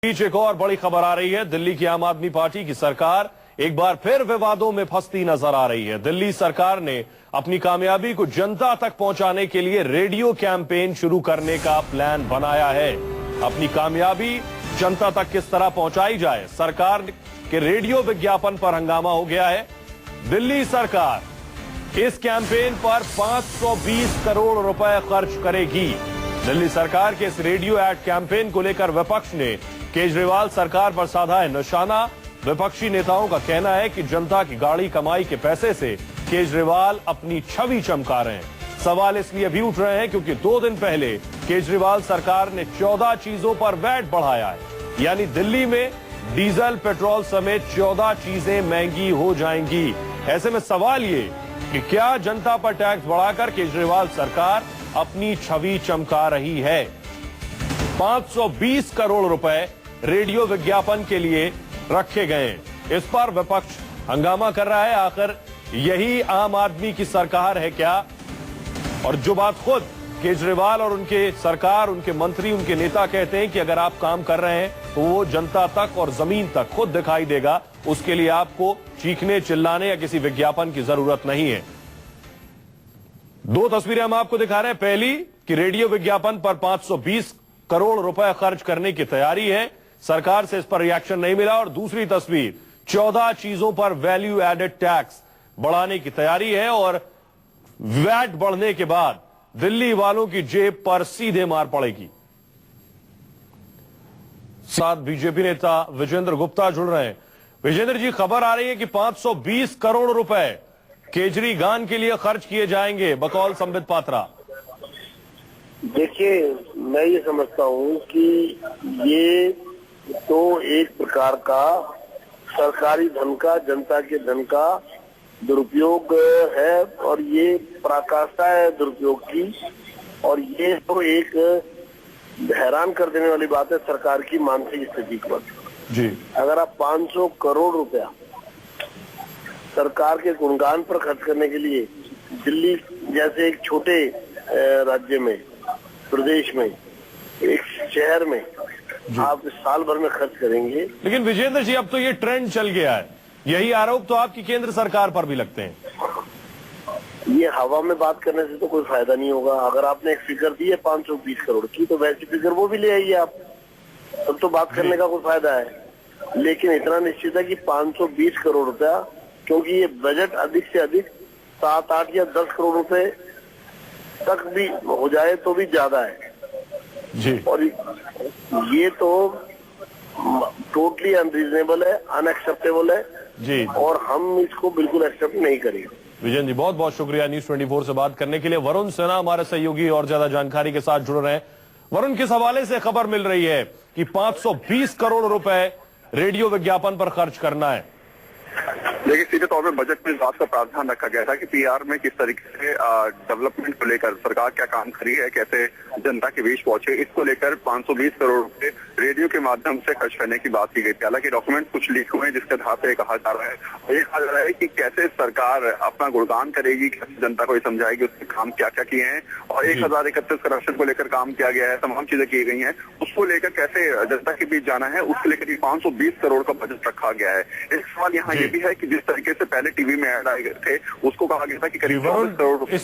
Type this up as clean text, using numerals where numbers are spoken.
बीच एक और बड़ी खबर आ रही है। दिल्ली की आम आदमी पार्टी की सरकार एक बार फिर विवादों में फंसती नजर आ रही है। दिल्ली सरकार ने अपनी कामयाबी को जनता तक पहुंचाने के लिए रेडियो कैंपेन शुरू करने का प्लान बनाया है। अपनी कामयाबी जनता तक किस तरह पहुंचाई जाए, सरकार के रेडियो विज्ञापन पर हंगामा हो गया है। दिल्ली सरकार इस कैंपेन पर 520 करोड़ रुपए खर्च करेगी। दिल्ली सरकार के इस रेडियो एड कैंपेन को लेकर विपक्ष ने केजरीवाल सरकार पर साधा है निशाना। विपक्षी नेताओं का कहना है कि जनता की गाड़ी कमाई के पैसे से केजरीवाल अपनी छवि चमका रहे हैं। सवाल इसलिए भी उठ रहे हैं क्योंकि 2 दिन पहले केजरीवाल सरकार ने 14 चीजों पर वैट बढ़ाया है। यानी दिल्ली में डीजल, पेट्रोल समेत 14 चीजें महंगी हो जाएंगी। ऐसे में सवाल ये कि क्या जनता पर टैक्स बढ़ाकर केजरीवाल सरकार अपनी छवि चमका रही है। 520 करोड़ रुपए रेडियो विज्ञापन के लिए रखे गए। इस पर विपक्ष हंगामा कर रहा है। आखिर यही आम आदमी की सरकार है क्या? और जो बात खुद केजरीवाल और उनके सरकार, उनके मंत्री, उनके नेता कहते हैं कि अगर आप काम कर रहे हैं तो वो जनता तक और जमीन तक खुद दिखाई देगा। उसके लिए आपको चीखने, चिल्लाने या किसी विज्ञापन की जरूरत नहीं है। 2 तस्वीरें हम आपको दिखा रहे हैं। पहली कि रेडियो विज्ञापन पर 520 करोड़ रुपए खर्च करने की तैयारी है, सरकार से इस पर रिएक्शन नहीं मिला। और दूसरी तस्वीर 14 चीजों पर वैल्यू एडेड टैक्स बढ़ाने की तैयारी है और वैट बढ़ने के बाद दिल्ली वालों की जेब पर सीधे मार पड़ेगी। साथ बीजेपी नेता विजेंद्र गुप्ता जुड़ रहे हैं। विजेंद्र जी, खबर आ रही है कि 520 करोड़ रुपए केजरीगान के लिए खर्च किए जाएंगे बकौल संबित पात्रा। देखिए, मैं ये समझता हूँ कि ये तो एक प्रकार का सरकारी धन का, जनता के धन का दुरुपयोग है और ये पराकाष्ठा है दुरुपयोग की। और ये तो एक हैरान कर देने वाली बात है सरकार की मानसिक स्थिति पर जी। अगर आप 500 करोड़ रुपया सरकार के गुणगान पर खर्च करने के लिए दिल्ली जैसे एक छोटे राज्य में, प्रदेश में, एक शहर में आप साल भर में खर्च करेंगे। लेकिन विजेंद्र जी, अब तो ये ट्रेंड चल गया है। यही आरोप तो आपकी केंद्र सरकार पर भी लगते हैं। ये हवा में बात करने से तो कोई फायदा नहीं होगा। अगर आपने एक फिगर दी है 520 करोड़ की, तो वैसी फिगर वो भी ले आइए आप, तब तो बात करने का कोई फायदा है। लेकिन इतना निश्चित है कि 520 करोड़ रुपया, क्योंकि ये बजट अधिक से अधिक 7, 8 या 10 करोड़ रुपए तक भी हो जाए तो भी ज्यादा है जी। और ये तो टोटली अनरीजनेबल है, अनएक्सेप्टेबल है जी। और हम इसको बिल्कुल एक्सेप्ट नहीं करेंगे। विजन जी, बहुत बहुत शुक्रिया न्यूज 24 से बात करने के लिए। वरुण सिन्हा हमारे सहयोगी और ज्यादा जानकारी के साथ जुड़ रहे हैं। वरुण, किस हवाले से खबर मिल रही है कि 520 करोड़ रुपए रेडियो विज्ञापन पर खर्च करना है? देखिए, सीधे तौर पर बजट में इस बात का प्रावधान रखा गया था कि पीआर में किस तरीके से डेवलपमेंट को लेकर सरकार क्या काम करी है, कैसे जनता के बीच पहुंचे, इसको लेकर 520 करोड़ रुपए रेडियो के माध्यम से खर्च करने की बात की गई थी। हालांकि डॉक्यूमेंट कुछ लीक हुए हैं जिसके आधार पर कहा जा रहा है, और ये कहा जा रहा है कि कैसे सरकार अपना गुणगान करेगी, कैसे जनता को ये समझाएगी उसके काम क्या क्या किए हैं, और 1031 करप्शन को लेकर काम किया गया है, तमाम चीजें की गई हैं, उसको लेकर कैसे जनता के बीच जाना है, उसको लेकर 520 करोड़ का बजट रखा गया है। एक सवाल यहाँ ये भी है कि जिस तरीके से पहले टीवी में ऐड आए गए थे, उसको कहा गया था कि करीब 24 करोड़ रुपए